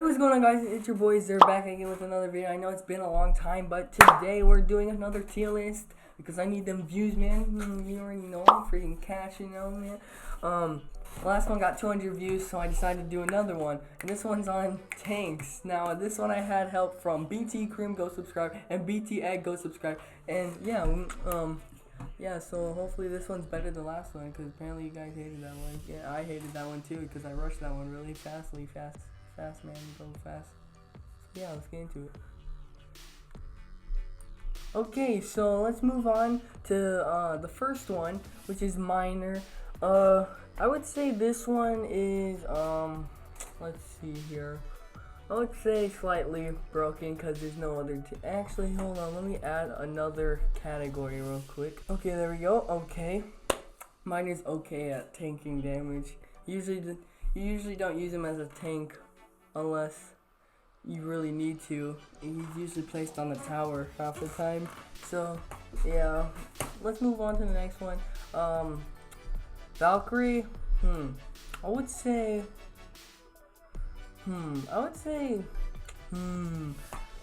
What's going on, guys? It's your boys. They're back again with another video. I know it's been a long time, but today we're doing another tier list because I need them views, man. You already know, freaking cash, you know, man. Last one got 200 views, so I decided to do another one, and this one's on tanks. Now, this one I had help from BT Cream, go subscribe, and BT Egg, go subscribe, and yeah, so hopefully this one's better than the last one, because apparently you guys hated that one. Yeah, I hated that one too, because I rushed that one really fast, man, go fast. So yeah, let's get into it. Okay, so let's move on to the first one, which is minor. I would say this one is, let's see here. I would say slightly broken because there's no other. Actually, hold on. Let me add another category real quick. Okay, there we go. Okay. Mine is okay at tanking damage. You usually don't use him as a tank unless you really need to. He's usually placed on the tower half the time. So, yeah. Let's move on to the next one. Valkyrie. I would say, I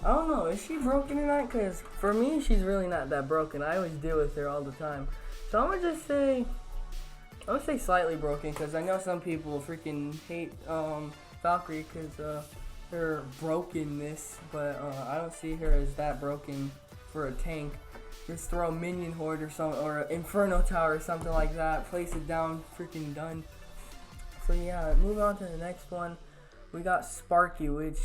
don't know, is she broken or not? Because for me, she's really not that broken. I always deal with her all the time. So I'm going to just say, I would say slightly broken, because I know some people freaking hate Valkyrie because her brokenness, but I don't see her as that broken for a tank. Just throw a minion horde or something, or an inferno tower or something like that, place it down, freaking done. So yeah, move on to the next one. We got Sparky, which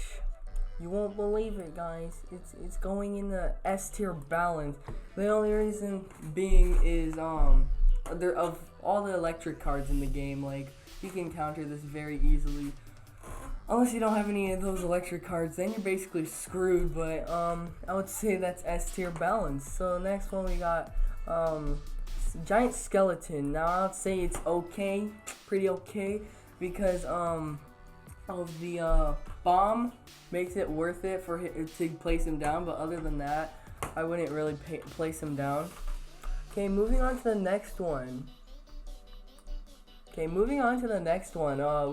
you won't believe it, guys. It's going in the S tier balance. The only reason being is there of all the electric cards in the game, like you can counter this very easily. Unless you don't have any of those electric cards, then you're basically screwed, but I would say that's S tier balance. So next one we got Giant Skeleton. Now I would say it's okay, pretty okay, because of the bomb makes it worth it for to place him down, but other than that, I wouldn't really place him down. Okay, moving on to the next one.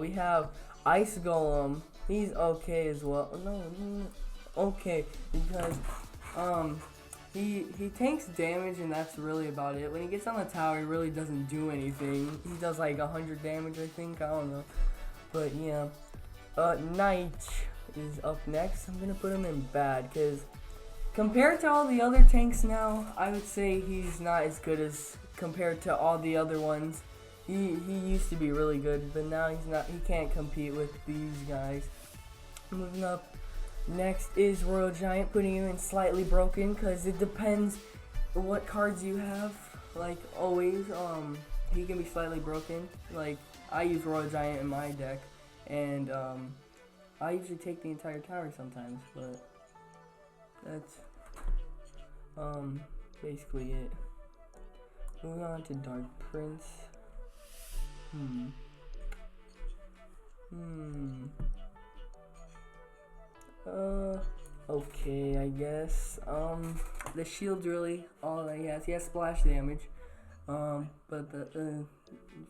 We have Ice Golem. He's okay as well. Okay, because he takes damage and that's really about it. When he gets on the tower, he really doesn't do anything. He does like 100 damage, I think. I don't know, but yeah. Knight is up next. I'm gonna put him in bad because compared to all the other tanks now, I would say he's not as good as compared to all the other ones. He used to be really good, but now he's not. He can't compete with these guys. Moving up, next is Royal Giant, putting him in slightly broken because it depends what cards you have. Like always, he can be slightly broken. Like I use Royal Giant in my deck, and I usually take the entire tower sometimes, but that's basically it. Moving on to Dark Prince. Okay, I guess. The shield's really all that he has. He has splash damage. But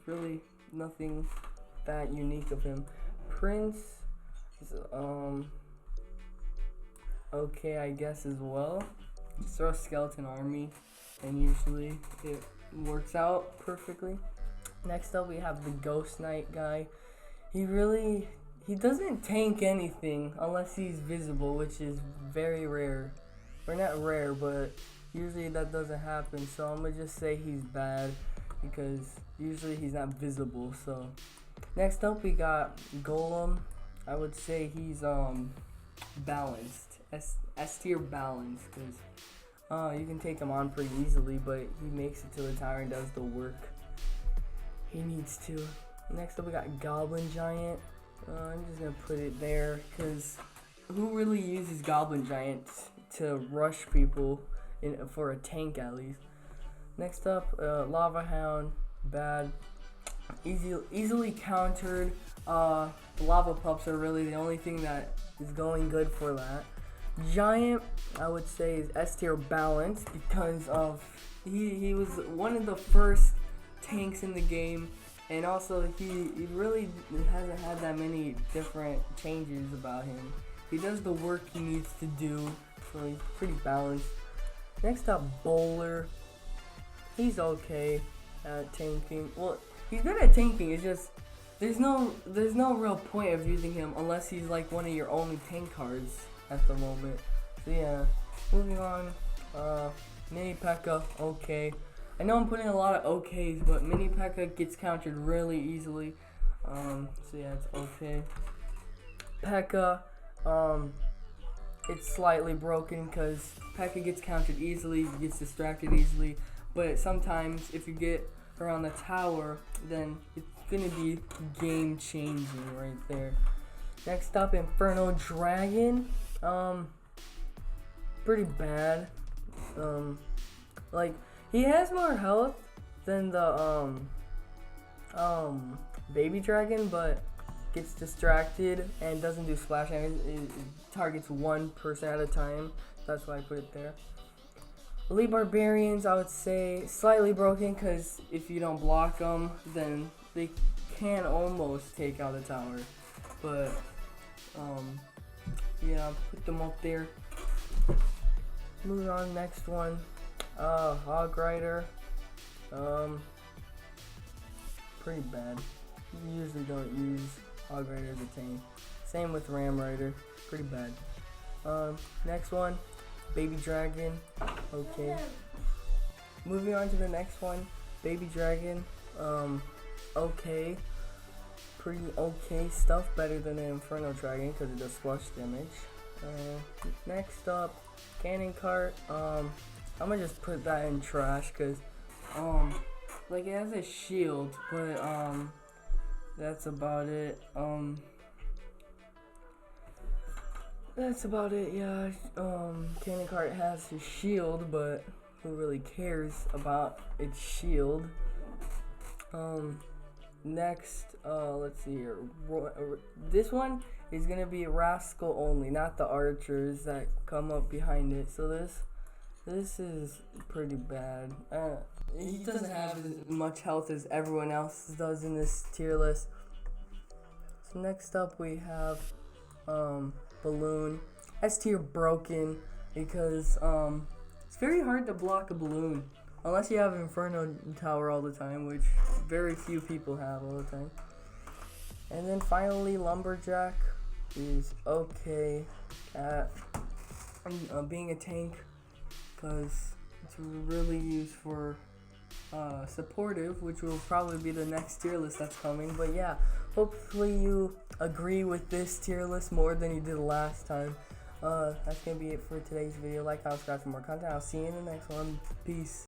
really nothing that unique of him. Prince is, okay, I guess as well. Just throw a skeleton army, and usually it works out perfectly. Next up, we have the Ghost Knight guy. He doesn't tank anything unless he's visible, which is very rare. Or not rare, but usually that doesn't happen. So I'm gonna just say he's bad because usually he's not visible. So next up, we got Golem. I would say he's balanced, S tier balanced, because you can take him on pretty easily, but he makes it to the tower and does the work he needs to. Next up, we got Goblin Giant. I'm just gonna put it there because who really uses Goblin Giant to rush people for a tank at least? Next up, Lava Hound, bad, easily countered. The Lava Pups are really the only thing that is going good for that. Giant, I would say, is S tier balance because of he was one of the first tanks in the game And also, he really hasn't had that many different changes about him. He does the work he needs to do, so he's pretty balanced. Next up, Bowler. He's okay at tanking. Well, he's good at tanking. It's just there's no real point of using him unless he's like one of your only tank cards at the moment. So yeah, moving on. Mini P.E.K.K.A. okay. I know I'm putting a lot of okays, but Mini P.E.K.K.A. gets countered really easily. So yeah, it's okay. P.E.K.K.A. It's slightly broken because P.E.K.K.A. gets countered easily, gets distracted easily. But sometimes if you get her on the tower, then it's gonna be game changing right there. Next up, Inferno Dragon. Pretty bad. Like, he has more health than the baby dragon, but gets distracted and doesn't do splash damage. It targets one person at a time. That's why I put it there. Elite Barbarians, I would say slightly broken because if you don't block them, then they can almost take out the tower. But yeah, put them up there. Moving on, next one. Hog Rider. Pretty bad. You usually don't use Hog Rider as a tank. Same with Ram Rider. Pretty bad. Next one, Baby Dragon. Okay. Moving on to the next one, Baby Dragon. Okay. Pretty okay stuff. Better than the Inferno Dragon because it does flush damage. Next up, Cannon Cart. I'm gonna just put that in trash because like, it has a shield, but that's about it. That's about it, yeah. Cannon Cart has his shield, but who really cares about its shield? Next, let's see here. This one is gonna be Rascal only, not the archers that come up behind it. So this is pretty bad. He doesn't have as much health as everyone else does in this tier list. So next up we have Balloon. S tier broken because it's very hard to block a balloon unless you have Inferno Tower all the time, which very few people have all the time. And then finally, Lumberjack is okay at being a tank because it's really used for supportive, which will probably be the next tier list that's coming. But yeah, hopefully you agree with this tier list more than you did last time. That's gonna be it for today's video. Like, subscribe for more content. I'll see you in the next one. Peace.